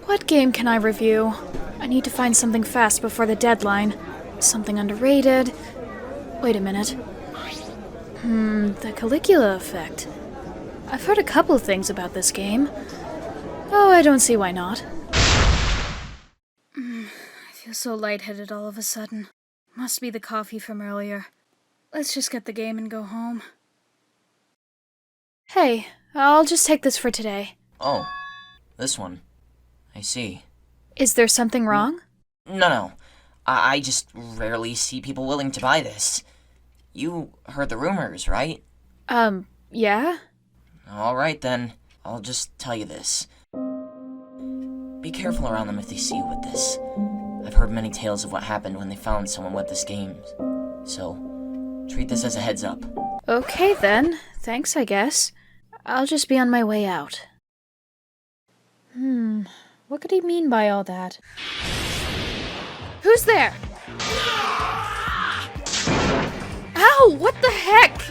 What game can I review? I need to find something fast before the deadline. Something underrated. Wait a minute. The Caligula Effect. I've heard a couple things about this game. Oh, I don't see why not. I feel so lightheaded all of a sudden. Must be the coffee from earlier. Let's just get the game and go home. Hey, I'll just take this for today. Oh, this one. I see. Is there something wrong? No. I just rarely see people willing to buy this. You heard the rumors, right? Yeah? Alright then. I'll just tell you this. Be careful around them if they see you with this. I've heard many tales of what happened when they found someone with this game. So, treat this as a heads up. Okay then. Thanks, I guess. I'll just be on my way out. What could he mean by all that? Who's there? Ow! What the heck?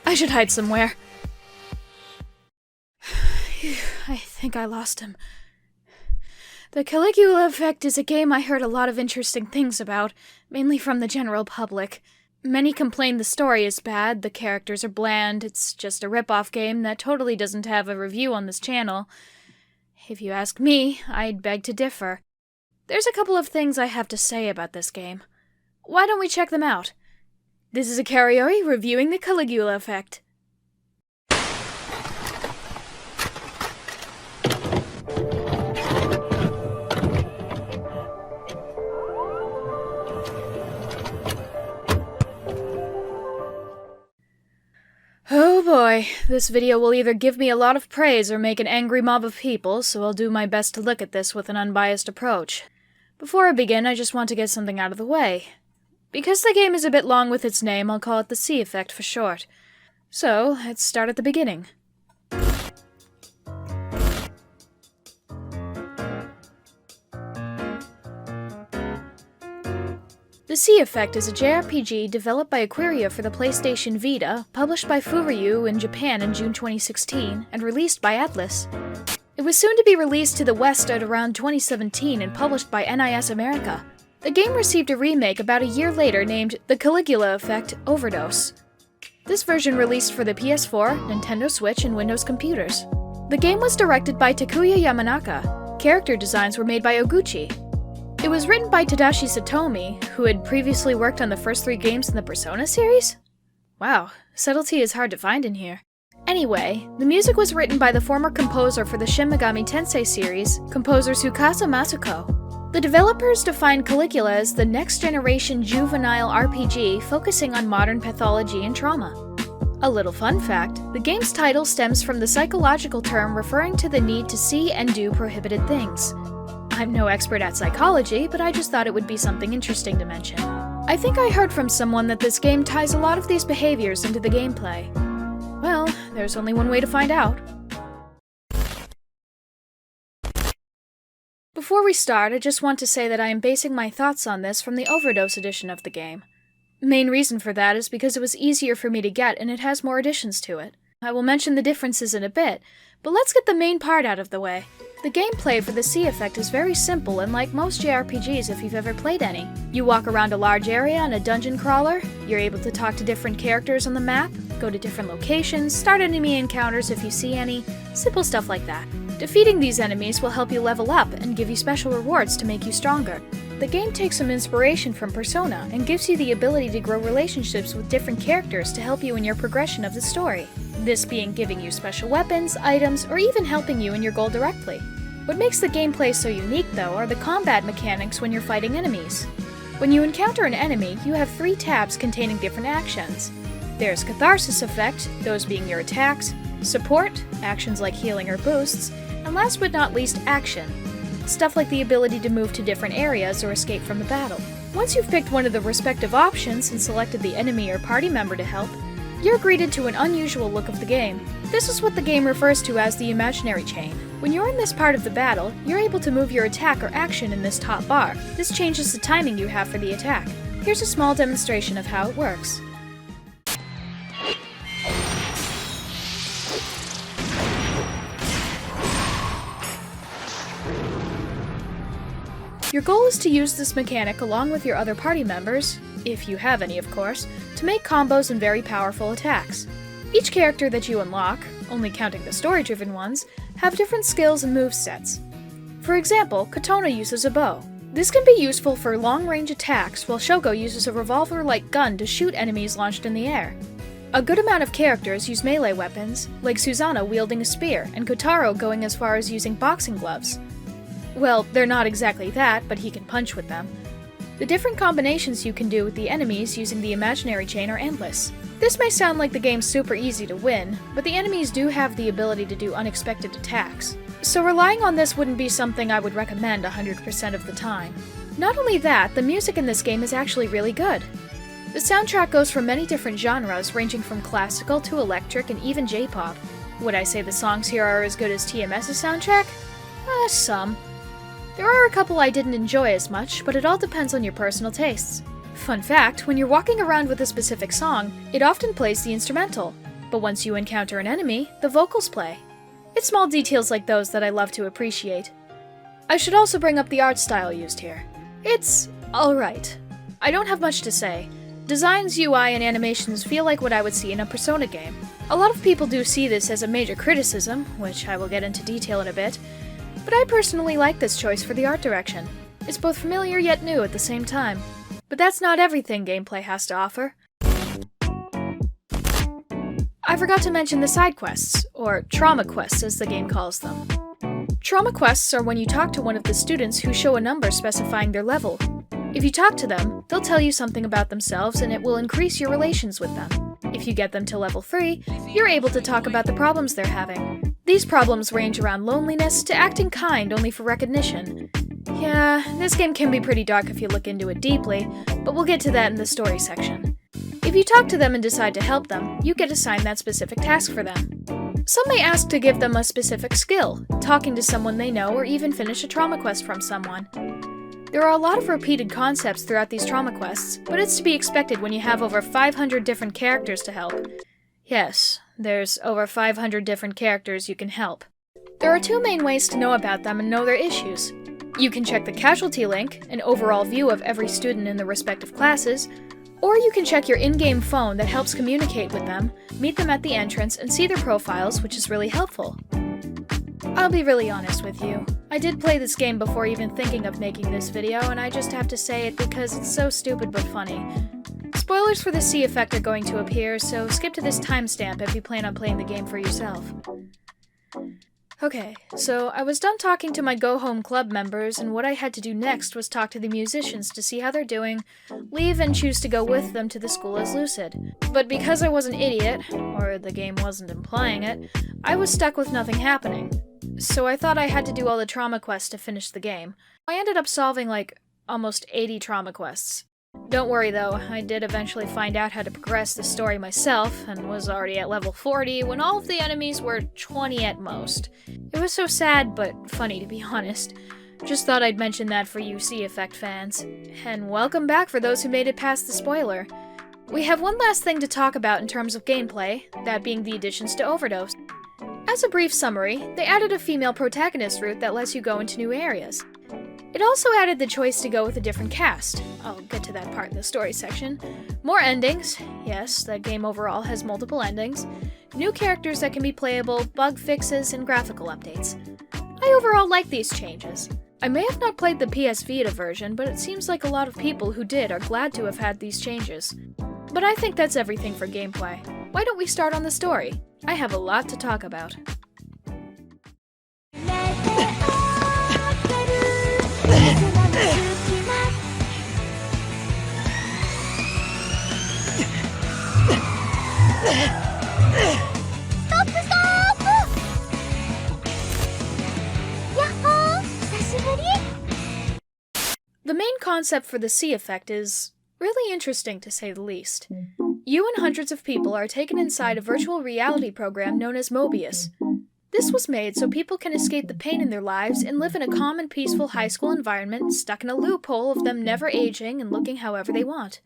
I should hide somewhere. I think I lost him. The Caligula Effect is a game I heard a lot of interesting things about, mainly from the general public. Many complain the story is bad, the characters are bland, it's just a rip-off game that totally doesn't have a review on this channel. If you ask me, I'd beg to differ. There's a couple of things I have to say about this game. Why don't we check them out? This is Akari reviewing the Caligula Effect. Oh boy, this video will either give me a lot of praise or make an angry mob of people, so I'll do my best to look at this with an unbiased approach. Before I begin, I just want to get something out of the way. Because the game is a bit long with its name, I'll call it the C Effect for short. So, let's start at the beginning. The C Effect is a JRPG developed by Akari for the PlayStation Vita, published by Furyu in Japan in June 2016, and released by Atlus. It was soon to be released to the West at around 2017 and published by NIS America. The game received a remake about a year later named The Caligula Effect Overdose. This version released for the PS4, Nintendo Switch, and Windows computers. The game was directed by Takuya Yamanaka. Character designs were made by Oguchi. It was written by Tadashi Satomi, who had previously worked on the first 3 games in the Persona series? Wow, subtlety is hard to find in here. Anyway, the music was written by the former composer for the Shin Megami Tensei series, composer Tsukasa Masuko. The developers defined Caligula as the next-generation juvenile RPG focusing on modern pathology and trauma. A little fun fact, the game's title stems from the psychological term referring to the need to see and do prohibited things. I'm no expert at psychology, but I just thought it would be something interesting to mention. I think I heard from someone that this game ties a lot of these behaviors into the gameplay. Well, there's only one way to find out. Before we start, I just want to say that I am basing my thoughts on this from the Overdose edition of the game. Main reason for that is because it was easier for me to get and it has more additions to it. I will mention the differences in a bit, but let's get the main part out of the way. The gameplay for the C Effect is very simple and like most JRPGs if you've ever played any. You walk around a large area in a dungeon crawler, you're able to talk to different characters on the map, go to different locations, start enemy encounters if you see any, simple stuff like that. Defeating these enemies will help you level up and give you special rewards to make you stronger. The game takes some inspiration from Persona and gives you the ability to grow relationships with different characters to help you in your progression of the story. This being giving you special weapons, items, or even helping you in your goal directly. What makes the gameplay so unique, though, are the combat mechanics when you're fighting enemies. When you encounter an enemy, you have 3 tabs containing different actions. There's Catharsis Effect, those being your attacks, Support, actions like healing or boosts, and last but not least, Action. Stuff like the ability to move to different areas or escape from the battle. Once you've picked one of the respective options and selected the enemy or party member to help, you're greeted to an unusual look of the game. This is what the game refers to as the imaginary chain. When you're in this part of the battle, you're able to move your attack or action in this top bar. This changes the timing you have for the attack. Here's a small demonstration of how it works. Your goal is to use this mechanic along with your other party members, if you have any of course, to make combos and very powerful attacks. Each character that you unlock, only counting the story-driven ones, have different skills and movesets. For example, Katona uses a bow. This can be useful for long-range attacks, while Shoko uses a revolver-like gun to shoot enemies launched in the air. A good amount of characters use melee weapons, like Susanna wielding a spear, and Kotaro going as far as using boxing gloves. Well, they're not exactly that, but he can punch with them. The different combinations you can do with the enemies using the imaginary chain are endless. This may sound like the game's super easy to win, but the enemies do have the ability to do unexpected attacks. So relying on this wouldn't be something I would recommend 100% of the time. Not only that, the music in this game is actually really good. The soundtrack goes for many different genres, ranging from classical to electric and even J-pop. Would I say the songs here are as good as TMS's soundtrack? Some. There are a couple I didn't enjoy as much, but it all depends on your personal tastes. Fun fact, when you're walking around with a specific song, it often plays the instrumental, but once you encounter an enemy, the vocals play. It's small details like those that I love to appreciate. I should also bring up the art style used here. It's alright. I don't have much to say. Designs, UI, and animations feel like what I would see in a Persona game. A lot of people do see this as a major criticism, which I will get into detail in a bit, but I personally like this choice for the art direction. It's both familiar yet new at the same time. But that's not everything gameplay has to offer. I forgot to mention the side quests, or trauma quests as the game calls them. Trauma quests are when you talk to one of the students who show a number specifying their level. If you talk to them, they'll tell you something about themselves and it will increase your relations with them. If you get them to level 3, you're able to talk about the problems they're having. These problems range around loneliness to acting kind only for recognition. Yeah, this game can be pretty dark if you look into it deeply, but we'll get to that in the story section. If you talk to them and decide to help them, you get assigned that specific task for them. Some may ask to give them a specific skill, talking to someone they know, or even finish a trauma quest from someone. There are a lot of repeated concepts throughout these trauma quests, but it's to be expected when you have over 500 different characters to help. Yes, there's over 500 different characters you can help. There are two main ways to know about them and know their issues. You can check the casualty link, an overall view of every student in the respective classes, or you can check your in-game phone that helps communicate with them, meet them at the entrance, and see their profiles, which is really helpful. I'll be really honest with you. I did play this game before even thinking of making this video, and I just have to say it because it's so stupid but funny. Spoilers for the C effect are going to appear, so skip to this timestamp if you plan on playing the game for yourself. Okay, so I was done talking to my Go Home Club members, and what I had to do next was talk to the musicians to see how they're doing, leave and choose to go with them to the school as Lucid. But because I was an idiot, or the game wasn't implying it, I was stuck with nothing happening. So I thought I had to do all the trauma quests to finish the game. I ended up solving like almost 80 trauma quests. Don't worry though, I did eventually find out how to progress the story myself, and was already at level 40 when all of the enemies were 20 at most. It was so sad, but funny to be honest. Just thought I'd mention that for you C Effect fans. And welcome back for those who made it past the spoiler. We have one last thing to talk about in terms of gameplay, that being the additions to Overdose. As a brief summary, they added a female protagonist route that lets you go into new areas. It also added the choice to go with a different cast. I'll get to that part in the story section. More endings. Yes, that game overall has multiple endings. New characters that can be playable, bug fixes, and graphical updates. I overall like these changes. I may have not played the PS Vita version, but it seems like a lot of people who did are glad to have had these changes. But I think that's everything for gameplay. Why don't we start on the story? I have a lot to talk about. The main concept for the C effect is really interesting to say the least. You and hundreds of people are taken inside a virtual reality program known as Mobius. This was made so people can escape the pain in their lives and live in a calm and peaceful high school environment stuck in a loophole of them never aging and looking however they want.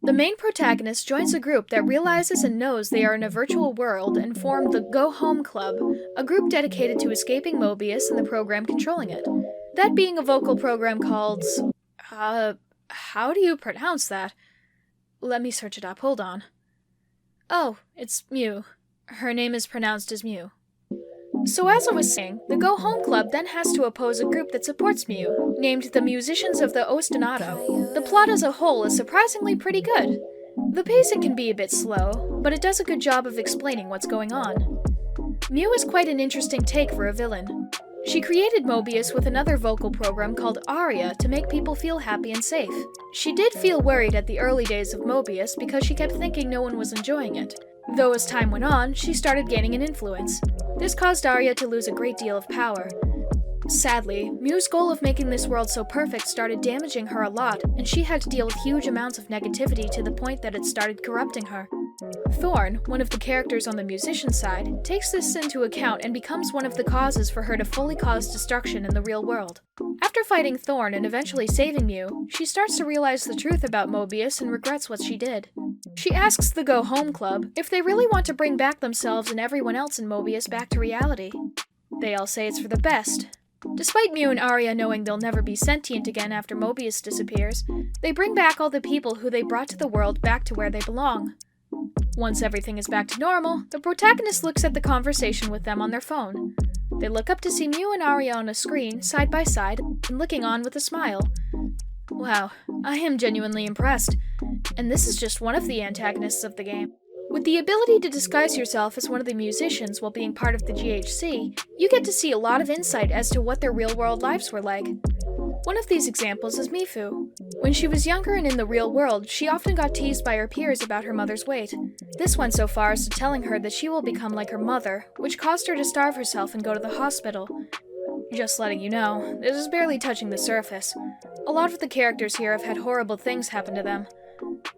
The main protagonist joins a group that realizes and knows they are in a virtual world and form the Go Home Club, a group dedicated to escaping Mobius and the program controlling it. That being a vocal program called... how do you pronounce that? Let me search it up, hold on. Oh, it's Mew. Her name is pronounced as Mew. So as I was saying, the Go Home Club then has to oppose a group that supports Mew, named the Musicians of the Ostinato. The plot as a whole is surprisingly pretty good. The pacing can be a bit slow, but it does a good job of explaining what's going on. Mew is quite an interesting take for a villain. She created Mobius with another vocal program called Aria to make people feel happy and safe. She did feel worried at the early days of Mobius because she kept thinking no one was enjoying it. Though as time went on, she started gaining an influence. This caused Aria to lose a great deal of power. Sadly, Mew's goal of making this world so perfect started damaging her a lot, and she had to deal with huge amounts of negativity to the point that it started corrupting her. Thorn, one of the characters on the musician side, takes this into account and becomes one of the causes for her to fully cause destruction in the real world. After fighting Thorn and eventually saving Mew, she starts to realize the truth about Mobius and regrets what she did. She asks the Go Home Club if they really want to bring back themselves and everyone else in Mobius back to reality. They all say it's for the best. Despite Mew and Aria knowing they'll never be sentient again after Mobius disappears, they bring back all the people who they brought to the world back to where they belong. Once everything is back to normal, the protagonist looks at the conversation with them on their phone. They look up to see Mew and Aria on a screen, side by side, and looking on with a smile. Wow, I am genuinely impressed. And this is just one of the antagonists of the game. With the ability to disguise yourself as one of the musicians while being part of the GHC, you get to see a lot of insight as to what their real-world lives were like. One of these examples is Mifu. When she was younger and in the real world, she often got teased by her peers about her mother's weight. This went so far as to telling her that she will become like her mother, which caused her to starve herself and go to the hospital. Just letting you know, this is barely touching the surface. A lot of the characters here have had horrible things happen to them.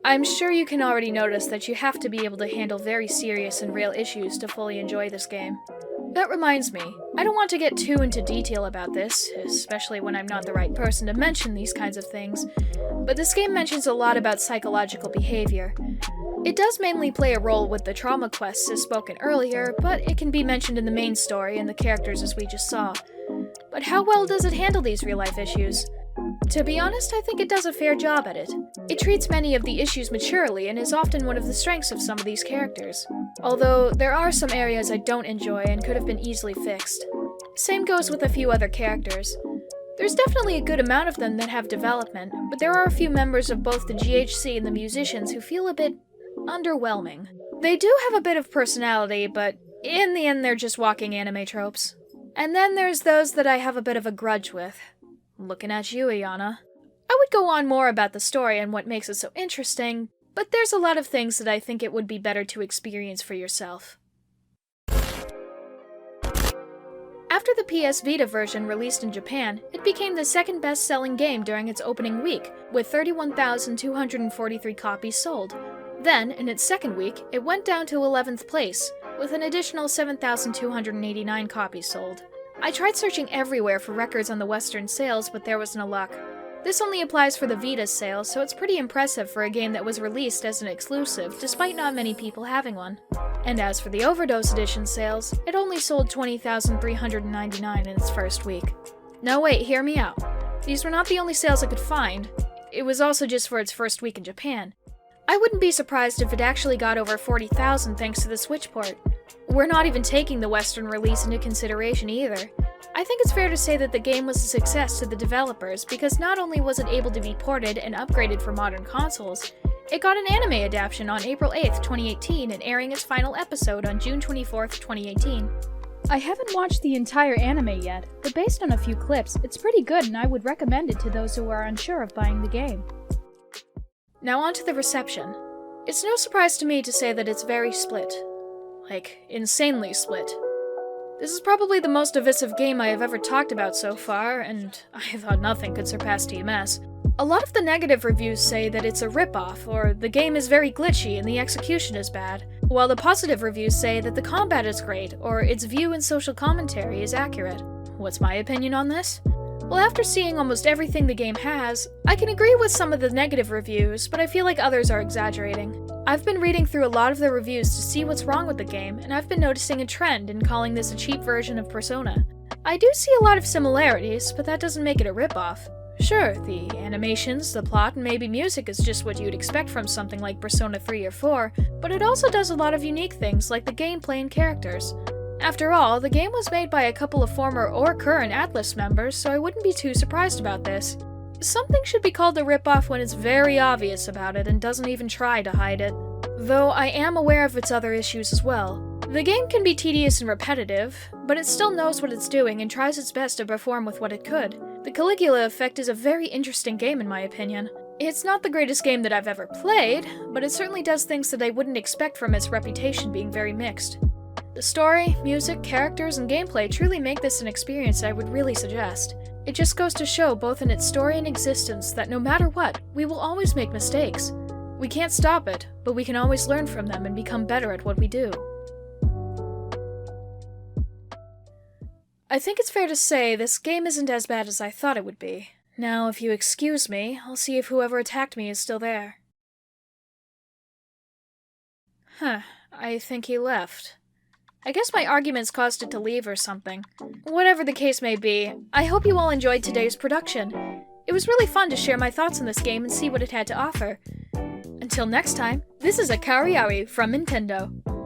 I'm sure you can already notice that you have to be able to handle very serious and real issues to fully enjoy this game. That reminds me, I don't want to get too into detail about this, especially when I'm not the right person to mention these kinds of things, but this game mentions a lot about psychological behavior. It does mainly play a role with the trauma quests as spoken earlier, but it can be mentioned in the main story and the characters as we just saw. But how well does it handle these real-life issues? To be honest, I think it does a fair job at it. It treats many of the issues maturely and is often one of the strengths of some of these characters. Although, there are some areas I don't enjoy and could have been easily fixed. Same goes with a few other characters. There's definitely a good amount of them that have development, but there are a few members of both the GHC and the musicians who feel a bit underwhelming. They do have a bit of personality, but in the end they're just walking anime tropes. And then there's those that I have a bit of a grudge with. Looking at you, Ayana. I would go on more about the story and what makes it so interesting, but there's a lot of things that I think it would be better to experience for yourself. After the PS Vita version released in Japan, it became the second best-selling game during its opening week, with 31,243 copies sold. Then, in its second week, it went down to 11th place, with an additional 7,289 copies sold. I tried searching everywhere for records on the Western sales, but there was no luck. This only applies for the Vita's sales, so it's pretty impressive for a game that was released as an exclusive, despite not many people having one. And as for the Overdose Edition sales, it only sold 20,399 in its first week. Now wait, hear me out. These were not the only sales I could find. It was also just for its first week in Japan. I wouldn't be surprised if it actually got over 40,000 thanks to the Switch port. We're not even taking the Western release into consideration either. I think it's fair to say that the game was a success to the developers because not only was it able to be ported and upgraded for modern consoles, it got an anime adaptation on April 8th, 2018 and airing its final episode on June 24th, 2018. I haven't watched the entire anime yet, but based on a few clips, it's pretty good and I would recommend it to those who are unsure of buying the game. Now on to the reception. It's no surprise to me to say that it's very split. Like, insanely split. This is probably the most divisive game I have ever talked about so far, and I thought nothing could surpass TMS. A lot of the negative reviews say that it's a ripoff, or the game is very glitchy and the execution is bad, while the positive reviews say that the combat is great, or its view and social commentary is accurate. What's my opinion on this? Well, after seeing almost everything the game has, I can agree with some of the negative reviews, but I feel like others are exaggerating. I've been reading through a lot of the reviews to see what's wrong with the game, and I've been noticing a trend in calling this a cheap version of Persona. I do see a lot of similarities, but that doesn't make it a ripoff. Sure, the animations, the plot, and maybe music is just what you'd expect from something like Persona 3 or 4, but it also does a lot of unique things like the gameplay and characters. After all, the game was made by a couple of former or current Atlus members, so I wouldn't be too surprised about this. Something should be called a ripoff when it's very obvious about it and doesn't even try to hide it. Though I am aware of its other issues as well. The game can be tedious and repetitive, but it still knows what it's doing and tries its best to perform with what it could. The Caligula Effect is a very interesting game in my opinion. It's not the greatest game that I've ever played, but it certainly does things that I wouldn't expect from its reputation being very mixed. The story, music, characters, and gameplay truly make this an experience I would really suggest. It just goes to show both in its story and existence that no matter what, we will always make mistakes. We can't stop it, but we can always learn from them and become better at what we do. I think it's fair to say this game isn't as bad as I thought it would be. Now, if you excuse me, I'll see if whoever attacked me is still there. I think he left. I guess my arguments caused it to leave or something. Whatever the case may be, I hope you all enjoyed today's production. It was really fun to share my thoughts on this game and see what it had to offer. Until next time, this is Akari from Nintendo.